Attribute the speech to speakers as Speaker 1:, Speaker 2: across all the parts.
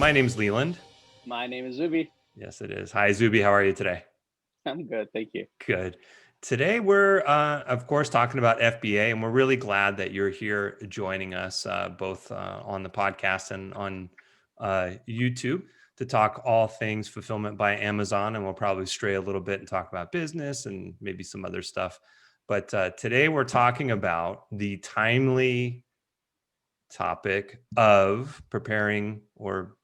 Speaker 1: My name's Leland.
Speaker 2: My name is Zuby.
Speaker 1: Yes, it is. Hi, Zuby. How are you today?
Speaker 2: I'm good, thank you.
Speaker 1: Good. Today, we're, of course, talking about FBA, and we're really glad that you're here joining us both on the podcast and on YouTube to talk all things fulfillment by Amazon. And we'll probably stray a little bit and talk about business and maybe some other stuff. But today, we're talking about the timely topic of preparing or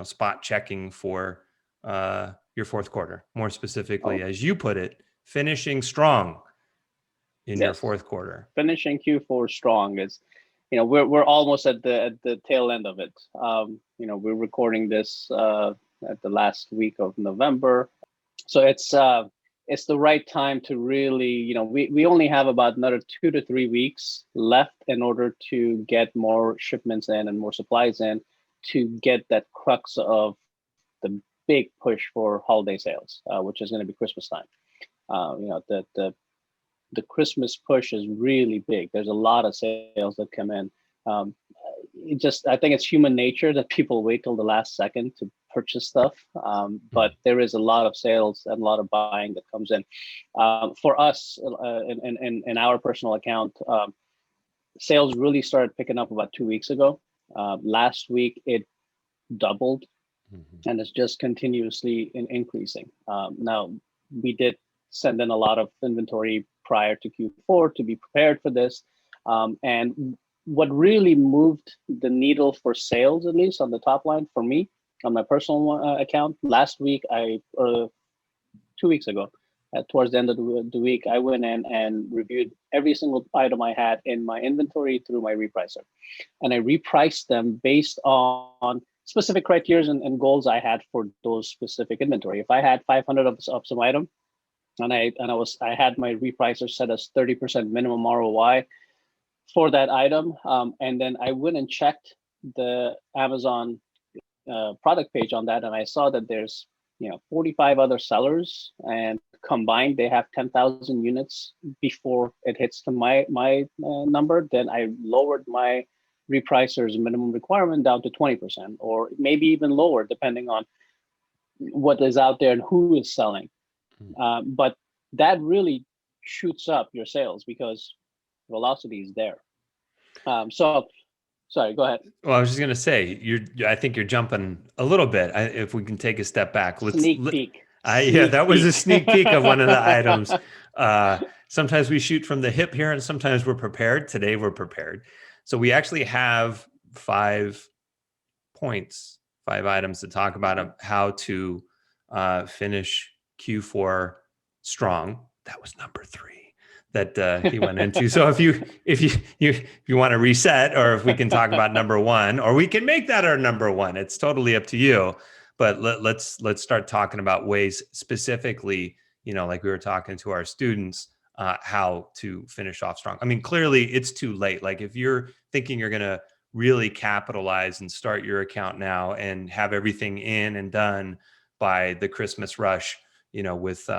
Speaker 1: spot checking for your fourth quarter, more specifically, as you put it, finishing strong in your fourth quarter.
Speaker 2: Finishing Q4 strong is, we're almost at the tail end of it. We're recording this at the last week of November, so it's the right time to really, we only have about another 2 to 3 weeks left in order to get more shipments in and more supplies in to get that crux of the big push for holiday sales, which is going to be Christmas time. The Christmas push is really big. There's a lot of sales that come in. I think it's human nature that people wait till the last second to purchase stuff. But there is a lot of sales and a lot of buying that comes in. For us, in our personal account, sales really started picking up about 2 weeks ago. Last week, it doubled, and it's just continuously increasing. Now, we did send in a lot of inventory prior to Q4 to be prepared for this. And what really moved the needle for sales, at least on the top line for me, on my personal account, last week, 2 weeks ago, towards the end of the week, I went in and reviewed every single item I had in my inventory through my repricer. And I repriced them based on specific criteria and goals I had for those specific inventory. If I had 500 of some item, and I had my repricer set as 30% minimum ROI for that item, and then I went and checked the Amazon product page on that, and I saw that there's 45 other sellers, and combined they have 10,000 units before it hits to my number. Then I lowered my repricer's minimum requirement down to 20%, or maybe even lower, depending on what is out there and who is selling. But that really shoots up your sales because velocity is there. Sorry, go ahead.
Speaker 1: Well, I was just going to say, I think you're jumping a little bit. If we can take a step back,
Speaker 2: Sneak peek.
Speaker 1: That was a sneak peek of one of the items. Sometimes we shoot from the hip here, and sometimes we're prepared. Today, we're prepared. So we actually have 5 items to talk about how to finish Q4 strong. That was number 3 that he went into. So if you want to reset, or if we can talk about number 1, or we can make that our number 1, it's totally up to you. But let's start talking about ways specifically, like we were talking to our students, how to finish off strong. I mean, clearly it's too late. Like if you're thinking you're going to really capitalize and start your account now and have everything in and done by the Christmas rush, with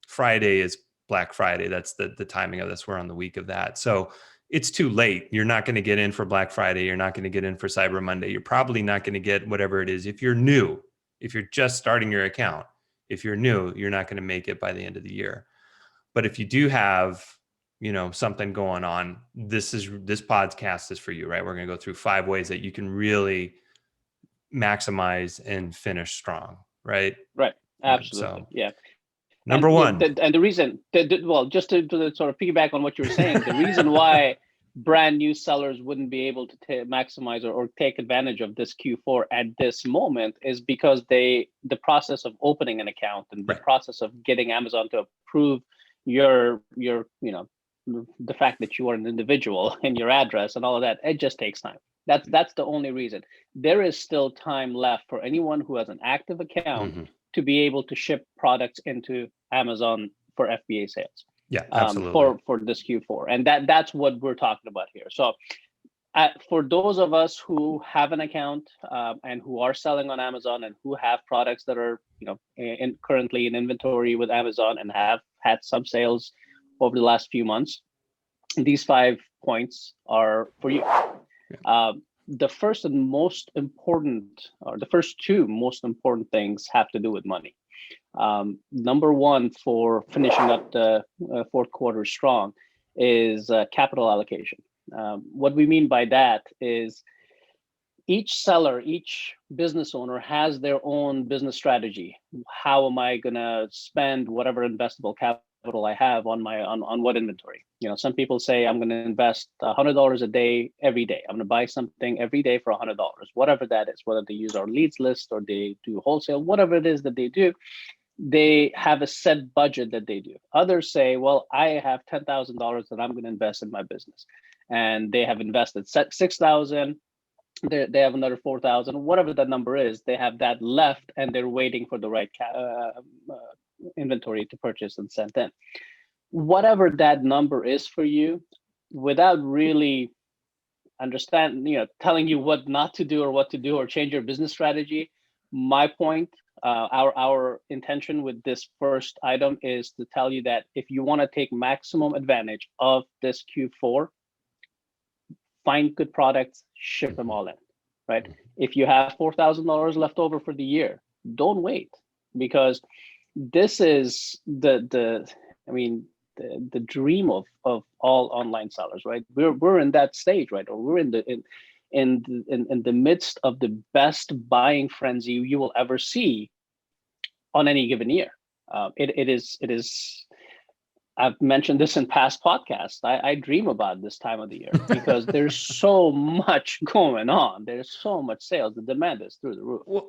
Speaker 1: Friday is Black Friday. That's the timing of this. We're on the week of that. So it's too late. You're not going to get in for Black Friday. You're not going to get in for Cyber Monday. You're probably not going to get whatever it is. If you're new, if you're just starting your account, if you're new, you're not going to make it by the end of the year. But if you do have, something going on, this podcast is for you, right? We're going to go through 5 ways that you can really maximize and finish strong, right?
Speaker 2: Right. Absolutely. Yeah.
Speaker 1: Number 1.
Speaker 2: And the reason, just to sort of piggyback on what you were saying, the reason why brand new sellers wouldn't be able to maximize or take advantage of this Q4 at this moment is because the process of opening an account and the process of getting Amazon to approve your the fact that you are an individual and your address and all of that, it just takes time. That's the only reason. There is still time left for anyone who has an active account to be able to ship products into Amazon for FBA sales.
Speaker 1: Yeah, absolutely.
Speaker 2: For this Q4, and that's what we're talking about here. So, for those of us who have an account and who are selling on Amazon and who have products that are currently in inventory with Amazon and have had some sales over the last few months, these 5 points are for you. the first and most important, or the first two most important things have to do with money. Number one, for finishing up the fourth quarter strong, is capital allocation. What we mean by that is each seller, each business owner has their own business strategy. How am I gonna spend whatever investable capital I have on what inventory? You know, some people say I'm gonna invest $100 a day every day. I'm gonna buy something every day for $100, whatever that is, whether they use our leads list or they do wholesale, whatever it is that they do. They have a set budget that they do. Others say, well, I have $10,000 that I'm going to invest in my business, and they have invested 6,000. They have another 4,000, whatever that number is. They have that left, and they're waiting for the right inventory to purchase and send in. Whatever that number is for you, without really telling you what not to do or what to do or change your business strategy. My point, our intention with this first item is to tell you that if you want to take maximum advantage of this Q4, find good products, ship them all in, right? If you have $4,000 left over for the year, don't wait, because this is the dream of all online sellers, right? We're in that stage, right? Or we're in the midst of the best buying frenzy you will ever see on any given year. It is. I've mentioned this in past podcasts. I dream about this time of the year because there's so much going on. There's so much sales. The demand is through the roof.
Speaker 1: Well,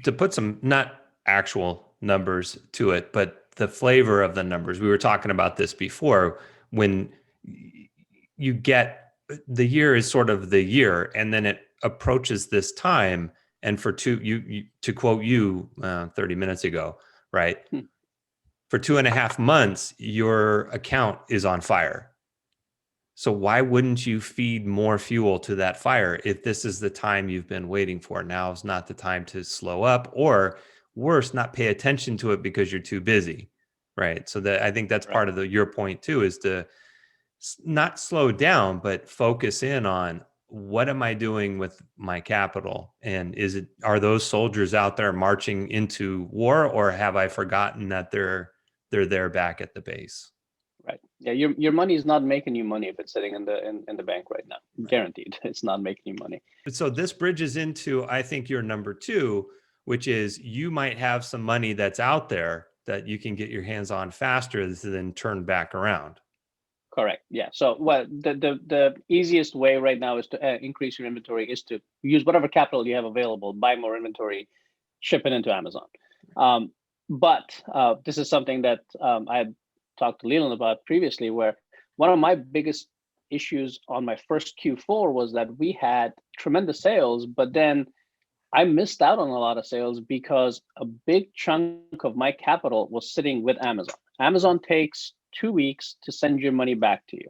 Speaker 1: to put some not actual numbers to it, but the flavor of the numbers. We were talking about this before. When you get, the year is sort of the year, and then it approaches this time. And for to quote you 30 minutes ago, right? For 2.5 months, your account is on fire. So why wouldn't you feed more fuel to that fire if this is the time you've been waiting for? Now is not the time to slow up, or worse, not pay attention to it because you're too busy, right? So I think that's part of your point too, is to not slow down, but focus in on what am I doing with my capital? And are those soldiers out there marching into war, or have I forgotten that they're there back at the base?
Speaker 2: Right. Yeah. Your money is not making you money if it's sitting in the bank right now. Right. Guaranteed, it's not making you money.
Speaker 1: So this bridges into, I think, your number two, which is you might have some money that's out there that you can get your hands on faster than turn back around.
Speaker 2: Correct. Yeah. So the easiest way right now is to increase your inventory is to use whatever capital you have available, buy more inventory, ship it into Amazon. But this is something that I had talked to Leland about previously, where one of my biggest issues on my first Q4 was that we had tremendous sales, but then I missed out on a lot of sales because a big chunk of my capital was sitting with Amazon. Amazon takes 2 weeks to send your money back to you.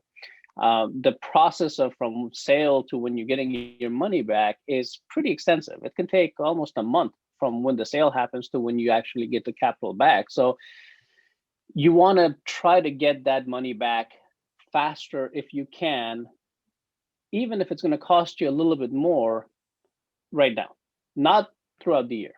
Speaker 2: The process of from sale to when you're getting your money back is pretty extensive. It can take almost a month from when the sale happens to when you actually get the capital back. So you want to try to get that money back faster if you can, even if it's going to cost you a little bit more right now, not throughout the year.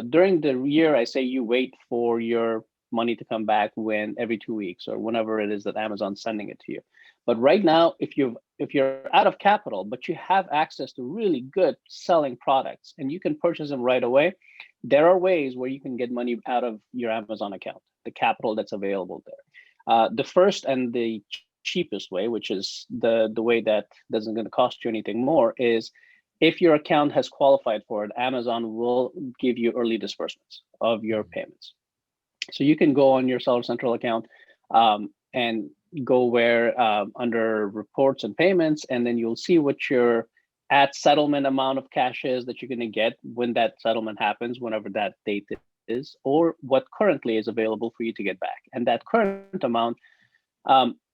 Speaker 2: During the year, I say you wait for your money to come back every 2 weeks or whenever it is that Amazon's sending it to you. But right now, if you're out of capital, but you have access to really good selling products and you can purchase them right away, there are ways where you can get money out of your Amazon account, the capital that's available there. The first and the cheapest way, which is the way that doesn't going to cost you anything more, is if your account has qualified for it, Amazon will give you early disbursements of your payments. So you can go on your Seller Central account and go where under reports and payments, and then you'll see what your at settlement amount of cash is that you're going to get when that settlement happens, whenever that date is, or what currently is available for you to get back. And that current amount,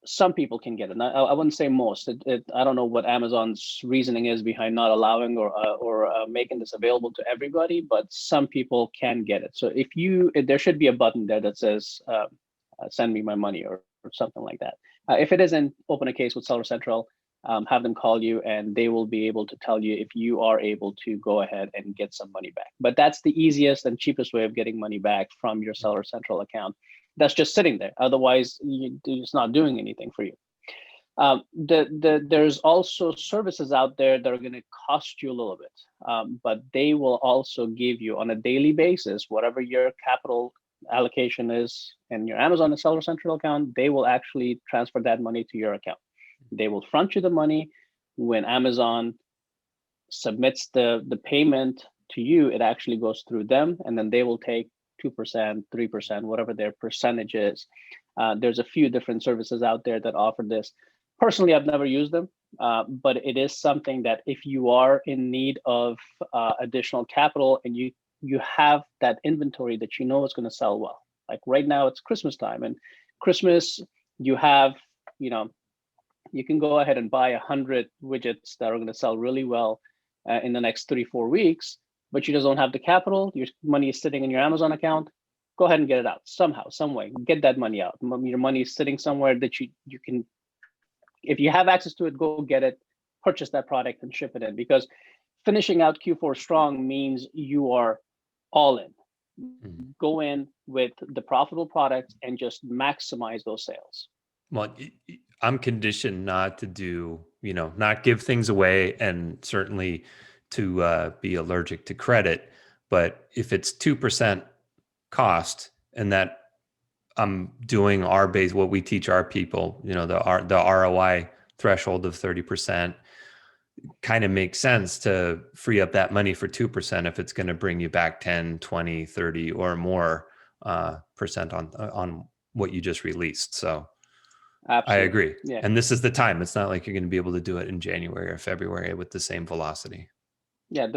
Speaker 2: some people can get it. I wouldn't say most. I don't know what Amazon's reasoning is behind not allowing or making this available to everybody, but some people can get it. So if there should be a button there that says send me my money or something like that. If it isn't, open a case with Seller Central. have them call you, and they will be able to tell you if you are able to go ahead and get some money back. But that's the easiest and cheapest way of getting money back from your Seller Central account. That's just sitting there. Otherwise, it's not doing anything for you. There's also services out there that are going to cost you a little bit, but they will also give you on a daily basis, whatever your capital allocation is in your Amazon and Seller Central account, they will actually transfer that money to your account. They will front you the money. When Amazon submits the payment to you, it actually goes through them, and then they will take 2%, 3%, whatever their percentage is. There's a few different services out there that offer this. Personally, I've never used them, but it is something that if you are in need of additional capital and you have that inventory that you know is going to sell well. Like right now, it's Christmas time, and Christmas, you have, you can go ahead and buy 100 widgets that are going to sell really well in the next 3-4 weeks, but you just don't have the capital. Your money is sitting in your Amazon account. Go ahead and get it out somehow, some way. Get that money out. Your money is sitting somewhere that you can, if you have access to it, go get it, purchase that product and ship it in, because finishing out Q4 strong means you are all in. Mm-hmm. Go in with the profitable products and just maximize those sales.
Speaker 1: Well, I'm conditioned not to do, not give things away, and certainly to be allergic to credit. But if it's 2% cost, and that I'm doing what we teach our people, the ROI threshold of 30%, kind of makes sense to free up that money for 2% if it's going to bring you back 10, 20, 30 or more percent on what you just released. So absolutely. I agree. Yeah. And this is the time. It's not like you're going to be able to do it in January or February with the same velocity.
Speaker 2: Yeah.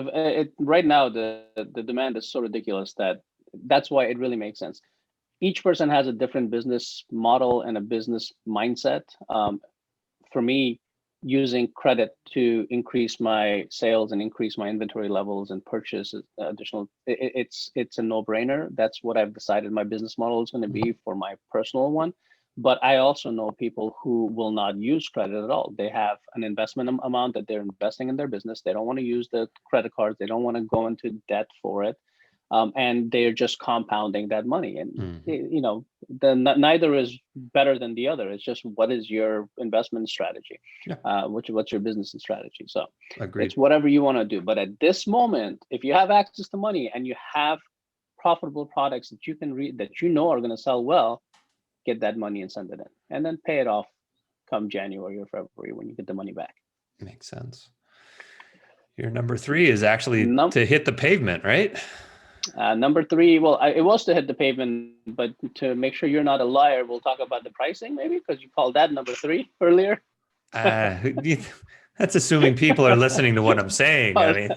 Speaker 2: Right now, the demand is so ridiculous that's why it really makes sense. Each person has a different business model and a business mindset. For me, using credit to increase my sales and increase my inventory levels and purchase additional, it's a no-brainer. That's what I've decided my business model is going to be for my personal one. But I also know people who will not use credit at all. They have an investment amount that they're investing in their business. They don't want to use the credit cards. They don't want to go into debt for it. And they're just compounding that money. And, neither is better than the other. It's just, what is your investment strategy? Yeah. What's your business strategy? So agreed. It's whatever you want to do. But at this moment, if you have access to money and you have profitable products that you can read, that are going to sell well, get that money and send it in, and then pay it off come January or February when you get the money back.
Speaker 1: Makes sense. Your number 3 is actually to hit the pavement, right?
Speaker 2: Number 3, well, it was to hit the pavement, but to make sure you're not a liar, we'll talk about the pricing maybe, because you called that number 3 earlier.
Speaker 1: That's assuming people are listening to what I'm saying. I mean,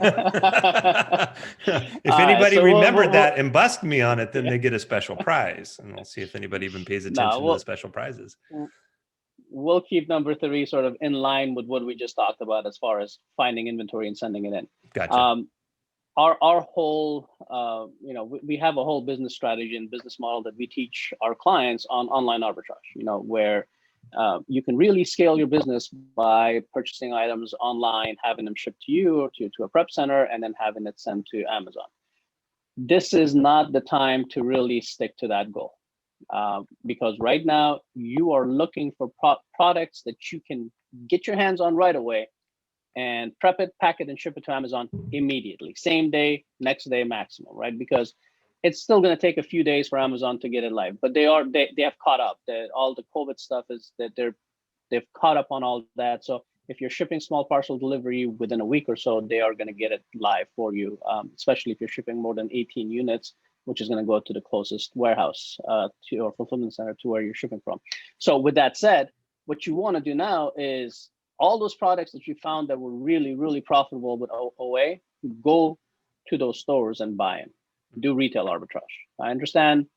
Speaker 1: if anybody remembered that and bust me on it, then they get a special prize, and we'll see if anybody even pays attention to the special prizes.
Speaker 2: We'll keep number 3 sort of in line with what we just talked about as far as finding inventory and sending it in.
Speaker 1: Gotcha.
Speaker 2: Our whole, we have a whole business strategy and business model that we teach our clients on online arbitrage, where you can really scale your business by purchasing items online, having them shipped to you or to a prep center, and then having it sent to Amazon. This is not the time to really stick to that goal, because right now you are looking for products that you can get your hands on right away and prep it, pack it, and ship it to Amazon immediately, same day, next day maximum, right? Because it's still going to take a few days for Amazon to get it live, but they have caught up. All the COVID stuff is that they've caught up on all that. So if you're shipping small parcel delivery within a week or so, they are going to get it live for you, especially if you're shipping more than 18 units, which is going to go to the closest warehouse to your fulfillment center to where you're shipping from. So with that said, what you want to do now is all those products that you found that were really, really profitable with OA, go to those stores and buy them. Do retail arbitrage. I understand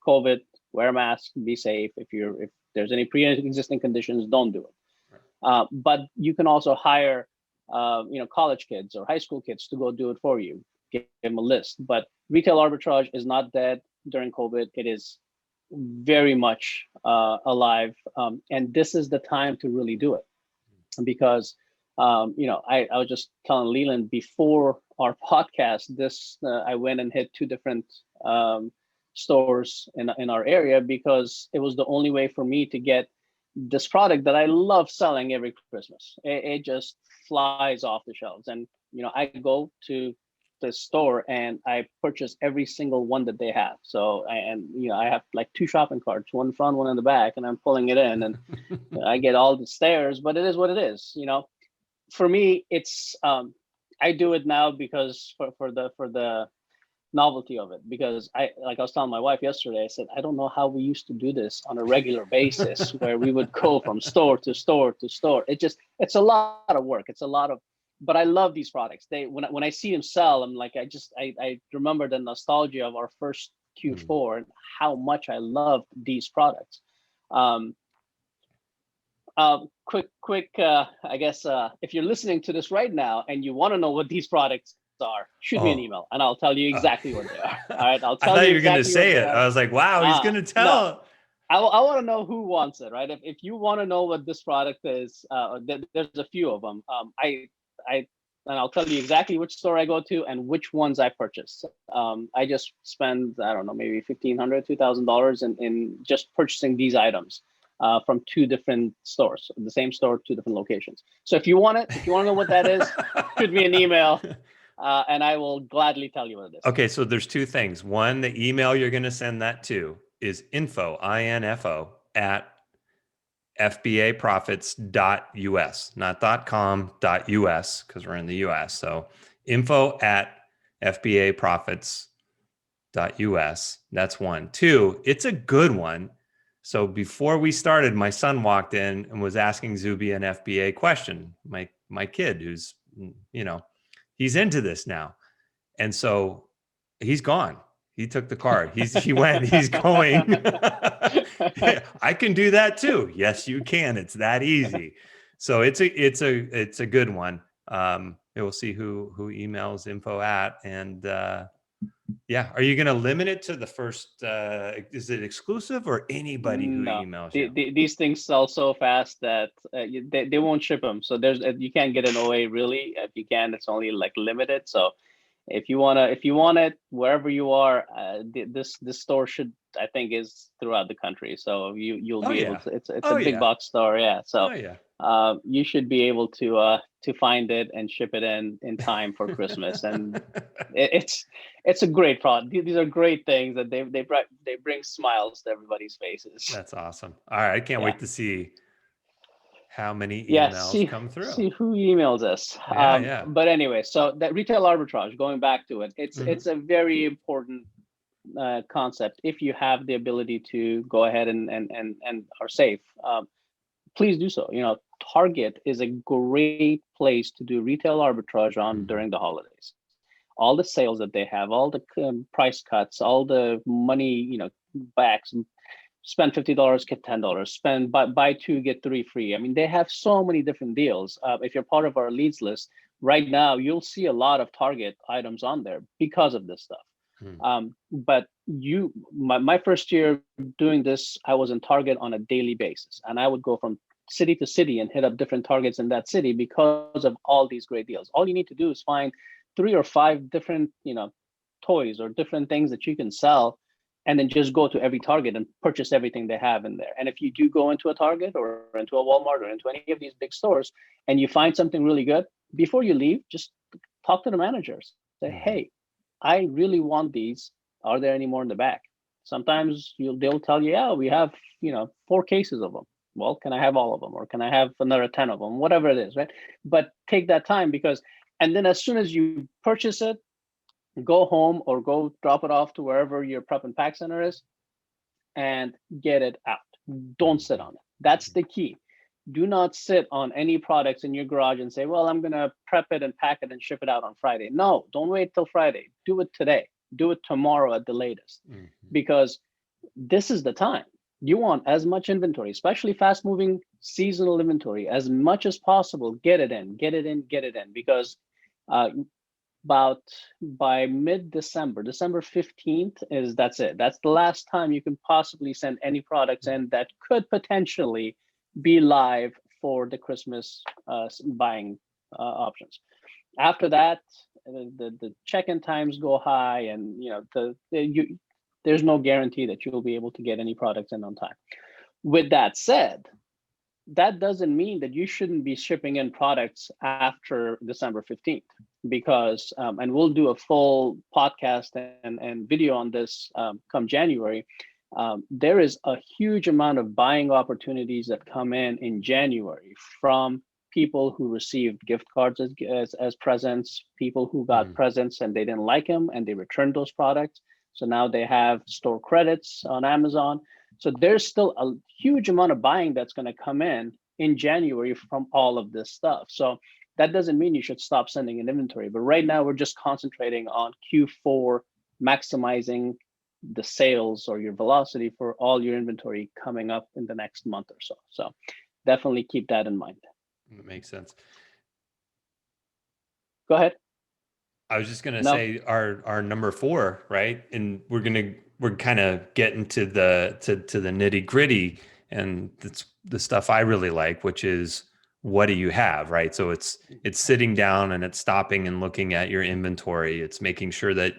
Speaker 2: COVID, wear a mask, be safe. If there's any pre-existing conditions, don't do it. But you can also hire, college kids or high school kids to go do it for you. Give them a list. But retail arbitrage is not dead during COVID. It is very much alive, and this is the time to really do it. because I was just telling Leland before our podcast, I went and hit 2 different stores in our area because it was the only way for me to get this product that I love selling every Christmas. It just flies off the shelves. And, I go to the store and I purchase every single one that they have. So, I have like 2 shopping carts, one front, one in the back, and I'm pulling it in and I get all the stares, but it is what it is. For me, it's, I do it now because for the novelty of it, because I was telling my wife yesterday, I said, I don't know how we used to do this on a regular basis where we would go from store to store to store. It's a lot of work. It's a lot of, but I love these products. When I see them sell, I'm like, I remember the nostalgia of our first Q4 and how much I loved these products. Quick, I guess, if you're listening to this right now and you want to know what these products are, shoot me an email and I'll tell you exactly what they are. All right, I'll tell you.
Speaker 1: I thought you were
Speaker 2: exactly
Speaker 1: going to say it. I was like, wow, he's going to tell.
Speaker 2: No. I want to know who wants it, right? If you want to know what this product is, there's a few of them. And I'll tell you exactly which store I go to and which ones I purchase. I just spend, I don't know, maybe $1,500, $2,000 in just purchasing these items from 2 different stores, the same store, 2 different locations. So if you want to know what that is, shoot me an email. And I will gladly tell you what it is.
Speaker 1: Okay, so there's 2 things. One, the email you're going to send that to is info, I-N-F-O, at fbaprofits.us, not .com, .us, because we're in the US. So info at fbaprofits.us. That's 1. 2, it's a good one. So before we started, my son walked in and was asking Zuby an FBA question. My kid, who's, he's into this now. And so he's gone. He took the card. He went, he's going. I can do that too. Yes, you can. It's that easy. So it's a good one. We'll see who emails info at, and yeah. Are you going to limit it to the first, is it exclusive or anybody who emails you?
Speaker 2: These things sell so fast that they won't ship them. So you can't get an OA really. If you can, it's only like limited. So if you want it wherever you are, this store should, I think, is throughout the country. So you'll be able to. It's a big box store, yeah. So you should be able to find it and ship it in time for Christmas. And it's a great product. These are great things that they bring smiles to everybody's faces.
Speaker 1: That's awesome. All right, I can't wait to see how many emails come through.
Speaker 2: See who emails us. But anyway, so that retail arbitrage, going back to it, it's a very important concept. If you have the ability to go ahead and are safe, please do so. Target is a great place to do retail arbitrage on during the holidays. All the sales that they have, all the price cuts, all the money, backs. Spend $50, get $10. Spend buy 2, get 3 free. I mean, they have so many different deals. If you're part of our leads list right now, you'll see a lot of Target items on there because of this stuff. But my first year doing this, I was in Target on a daily basis, and I would go from city to city and hit up different Targets in that city because of all these great deals. All you need to do is find 3 or 5 different, toys or different things that you can sell, and then just go to every Target and purchase everything they have in there. And if you do go into a Target or into a Walmart or into any of these big stores and you find something really good, before you leave, just talk to the managers. Say, hey, I really want these. Are there any more in the back? Sometimes they'll tell you, yeah, we have 4 cases of them. Well, can I have all of them? Or can I have another 10 of them? Whatever it is, right? But take that time, and then as soon as you purchase it, go home or go drop it off to wherever your prep and pack center is and get it out. Don't sit on it. That's the key. Do not sit on any products in your garage and say, well, I'm going to prep it and pack it and ship it out on Friday. No, don't wait till Friday. Do it today. Do it tomorrow at the latest, because this is the time. You want as much inventory, especially fast moving seasonal inventory, as much as possible. Get it in, because about by mid-December, December 15th that's it. That's the last time you can possibly send any products in that could potentially be live for the Christmas buying options. After that, the check-in times go high, and there's no guarantee that you will be able to get any products in on time. With that said, that doesn't mean that you shouldn't be shipping in products after December 15th, because, and we'll do a full podcast and video on this come January. There is a huge amount of buying opportunities that come in January from people who received gift cards as presents, people who got presents and they didn't like them and they returned those products. So now they have store credits on Amazon. So there's still a huge amount of buying that's going to come in January from all of this stuff. So that doesn't mean you should stop sending an inventory. But right now we're just concentrating on Q4, maximizing the sales or your velocity for all your inventory coming up in the next month or so. So definitely keep that in mind.
Speaker 1: That makes sense.
Speaker 2: Go ahead.
Speaker 1: I was just gonna say our number 4, right? And we're kind of getting to the nitty gritty, and it's the stuff I really like, which is, what do you have, right? So it's sitting down and it's stopping and looking at your inventory. It's making sure that,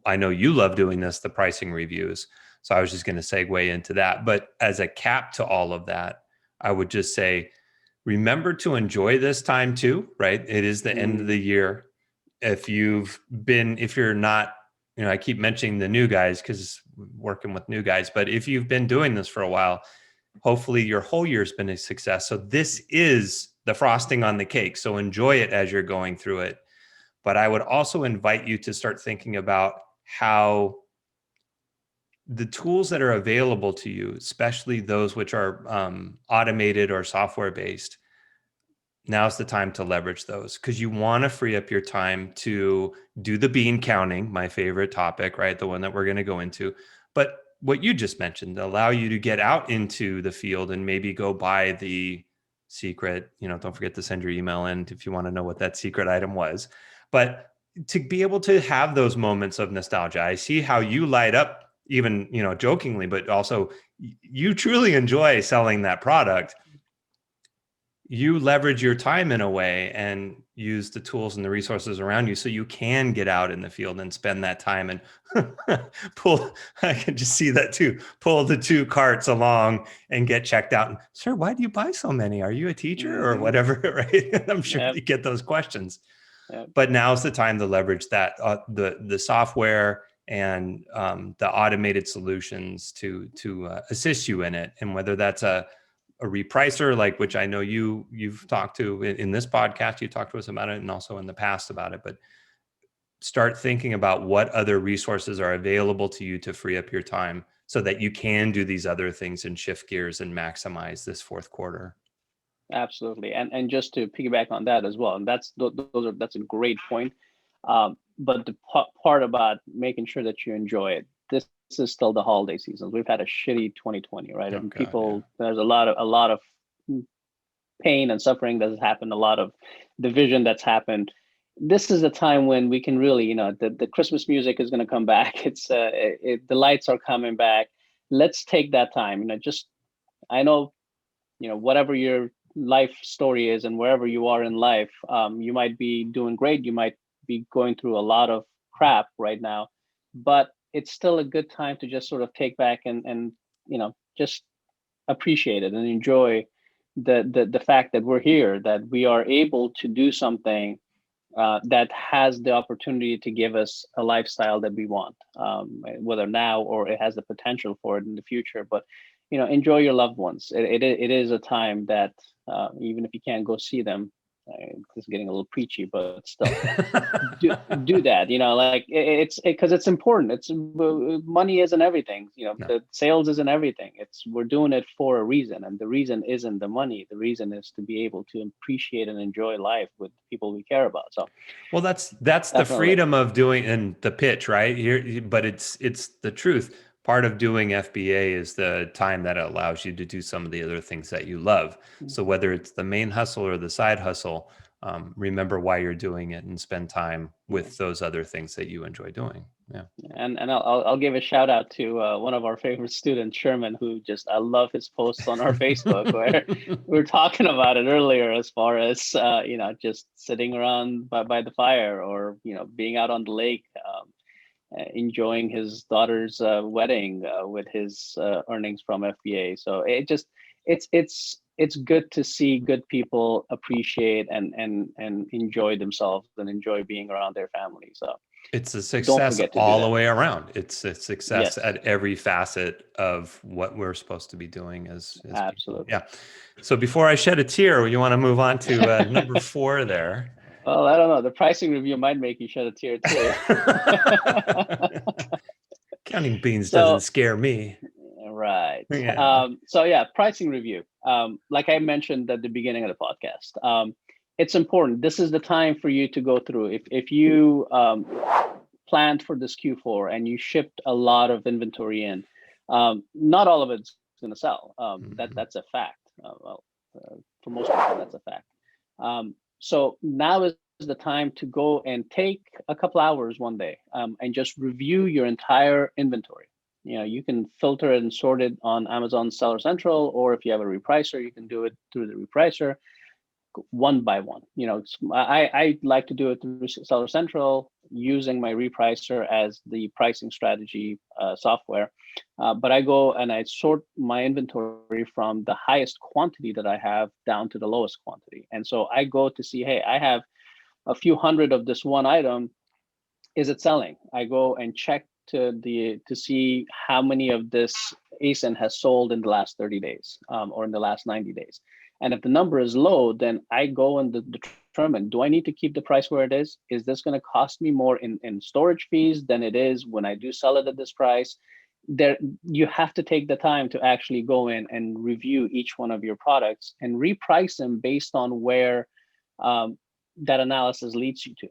Speaker 1: I know you love doing this, the pricing reviews. So I was just going to segue into that. But as a cap to all of that, I would just say, remember to enjoy this time too, right? It is the end of the year. If you're not, I keep mentioning the new guys because working with new guys, but if you've been doing this for a while, hopefully your whole year's been a success. So this is the frosting on the cake. So enjoy it as you're going through it. But I would also invite you to start thinking about how the tools that are available to you, especially those which are automated or software based, now's the time to leverage those, because you want to free up your time to do the bean counting, my favorite topic, right? The one that we're going to go into. But what you just mentioned, allow you to get out into the field and maybe go buy the secret, don't forget to send your email in if you want to know what that secret item was. But to be able to have those moments of nostalgia, I see how you light up, even, jokingly, but also you truly enjoy selling that product. You leverage your time in a way and use the tools and the resources around you so you can get out in the field and spend that time and I can just see that too, pull the 2 carts along and get checked out. And, sir, why do you buy so many? Are you a teacher or whatever? Right? I'm sure you get those questions. But now's the time to leverage that, the software and the automated solutions to assist you in it. And whether that's a repricer, like, which I know you've talked to in this podcast, you talked to us about it, and also in the past about it, but start thinking about what other resources are available to you to free up your time so that you can do these other things and shift gears and maximize this fourth quarter.
Speaker 2: Absolutely. And just to piggyback on that as well, and that's a great point. But the part about making sure that you enjoy it, this is still the holiday season. We've had a shitty 2020, right? And there's a lot of pain and suffering that has happened, a lot of division that's happened. This is the time when we can really, the Christmas music is going to come back. The lights are coming back. Let's take that time. I know, whatever your life story is and wherever you are in life, you might be doing great. You might be going through a lot of crap right now, but it's still a good time to just sort of take back and just appreciate it and enjoy the fact that we're here, that we are able to do something that has the opportunity to give us a lifestyle that we want, whether now or it has the potential for it in the future. But enjoy your loved ones. It is a time that even if you can't go see them, it's getting a little preachy, but still do that. It's because it's important. It's money isn't everything.
Speaker 1: No.
Speaker 2: The sales isn't everything. We're doing it for a reason, and the reason isn't the money. The reason is to be able to appreciate and enjoy life with people we care about. So,
Speaker 1: well, that's the freedom of doing, and the pitch, right here. But it's the truth. Part of doing FBA is the time that allows you to do some of the other things that you love. So whether it's the main hustle or the side hustle, remember why you're doing it and spend time with those other things that you enjoy doing. Yeah.
Speaker 2: And I'll give a shout out to one of our favorite students, Sherman, who just, I love his posts on our Facebook where we were talking about it earlier, as far as just sitting around by the fire, or being out on the lake, enjoying his daughter's wedding with his earnings from FBA. So it's good to see good people appreciate and enjoy themselves and enjoy being around their family. So
Speaker 1: it's a
Speaker 2: don't
Speaker 1: success
Speaker 2: forget to do
Speaker 1: all the
Speaker 2: that.
Speaker 1: way around. It's a success
Speaker 2: Yes,
Speaker 1: at every facet of what we're supposed to be doing as people.
Speaker 2: absolutely.
Speaker 1: Yeah. So before I shed a tear, you want to move on to number 4 there.
Speaker 2: Well, I don't know. The pricing review might make you shed a tear too.
Speaker 1: Counting beans
Speaker 2: So,
Speaker 1: doesn't scare me.
Speaker 2: right.
Speaker 1: Yeah.
Speaker 2: So yeah, pricing review. Like I mentioned at the beginning of the podcast, it's important. This is the time for you to go through. If you planned for this Q4 and you shipped a lot of inventory in, not all of it's going to sell. That's a fact. For most people, that's a fact. So now is the time to go and take a couple hours one day and just review your entire inventory. You can filter it and sort it on Amazon Seller Central, or if you have a repricer, you can do it through the repricer one by one. I like to do it through Seller Central using my repricer as the pricing strategy software. But I go and I sort my inventory from the highest quantity that I have down to the lowest quantity. And so I go to see, hey, I have a few hundred of this one item. Is it selling? I go and check to see how many of this ASIN has sold in the last 30 days or in the last 90 days. And if the number is low, then I go and determine, do I need to keep the price where it is? Is this going to cost me more in storage fees than it is when I do sell it at this price? You have to take the time to actually go in and review each one of your products and reprice them based on where that analysis leads you to.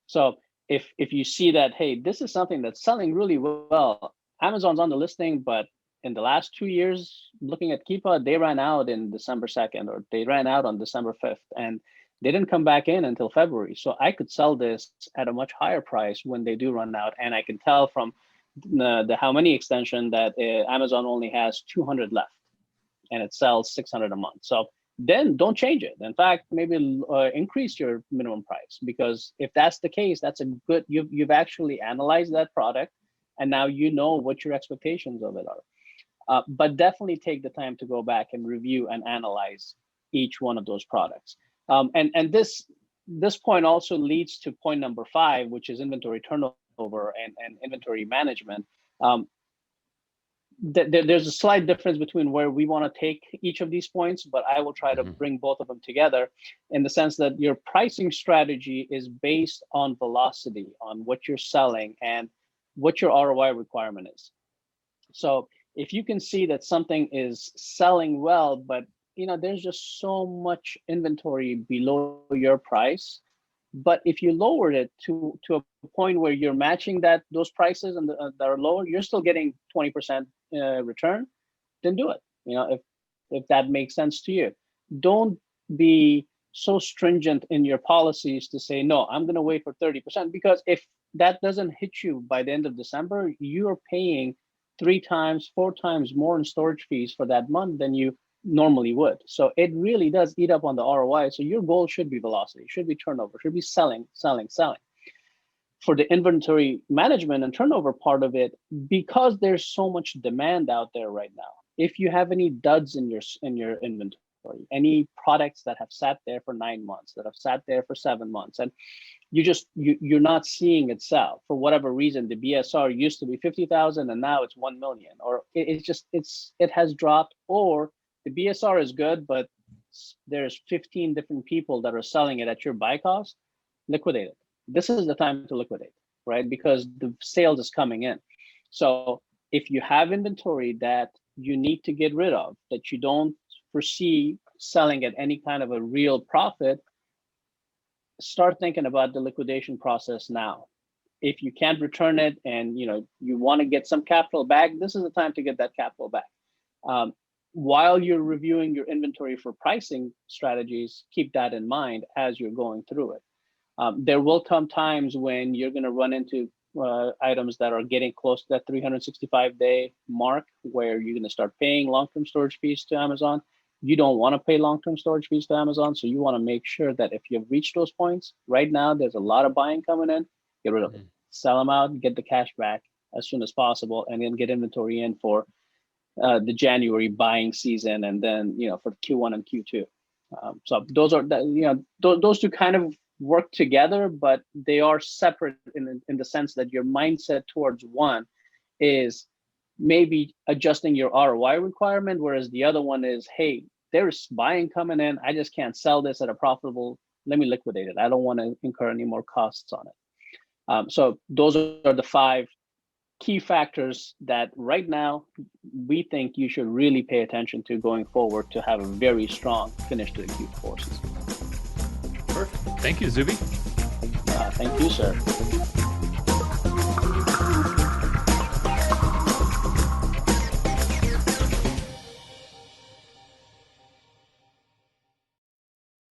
Speaker 2: So if you see that, hey, this is something that's selling really well, Amazon's on the listing, but in the last 2 years, looking at Keepa, they ran out in December 2nd, or they ran out on December 5th, and they didn't come back in until February. So I could sell this at a much higher price when they do run out. And I can tell from the how many extension that Amazon only has 200 left and it sells 600 a month. So then don't change it. In fact, maybe increase your minimum price, because if that's the case, that's a good, you've actually analyzed that product and now you know what your expectations of it are. But definitely take the time to go back and review and analyze each one of those products. And this point also leads to point number 5, which is inventory turnover and inventory management. There's a slight difference between where we want to take each of these points, but I will try to bring both of them together in the sense that your pricing strategy is based on velocity, on what you're selling and what your ROI requirement is. So if you can see that something is selling well, but there's just so much inventory below your price, but if you lowered it to a point where you're matching those prices and that are lower, you're still getting 20% return, then do it. If that makes sense to you. Don't be so stringent in your policies to say, no, I'm going to wait for 30%, because if that doesn't hit you by the end of December, you're paying 3 times, 4 times more in storage fees for that month than you normally would. So it really does eat up on the ROI. So your goal should be velocity, should be turnover, should be selling. For the inventory management and turnover part of it, because there's so much demand out there right now, if you have any duds in your inventory, any products that have sat there for 9 months, that have sat there for 7 months, and you're not seeing it sell for whatever reason, the BSR used to be 50,000 and now it's 1 million, or it has dropped, or the BSR is good, but there's 15 different people that are selling it at your buy cost, liquidate it. This is the time to liquidate, right? Because the sales is coming in. So if you have inventory that you need to get rid of, that you don't foresee selling at any kind of a real profit, start thinking about the liquidation process now. If you can't return it and you want to get some capital back, this is the time to get that capital back. while you're reviewing your inventory for pricing strategies, keep that in mind as you're going through it. There will come times when you're going to run into items that are getting close to that 365-day mark, where you're going to start paying long-term storage fees to Amazon. You don't want to pay long-term storage fees to Amazon, so you want to make sure that if you've reached those points, right now there's a lot of buying coming in, get rid of it, sell them out, get the cash back as soon as possible, and then get inventory in for the January buying season, and then for Q1 and Q2. So those are those two kind of work together, but they are separate in the sense that your mindset towards one is maybe adjusting your ROI requirement, whereas the other one is, hey, there's buying coming in, I just can't sell this at a profitable, let me liquidate it. I don't want to incur any more costs on it. So those are the 5 key factors that right now we think you should really pay attention to going forward to have a very strong finish to the Q4 season.
Speaker 1: Perfect. Thank you, Zuby.
Speaker 2: Thank you, sir.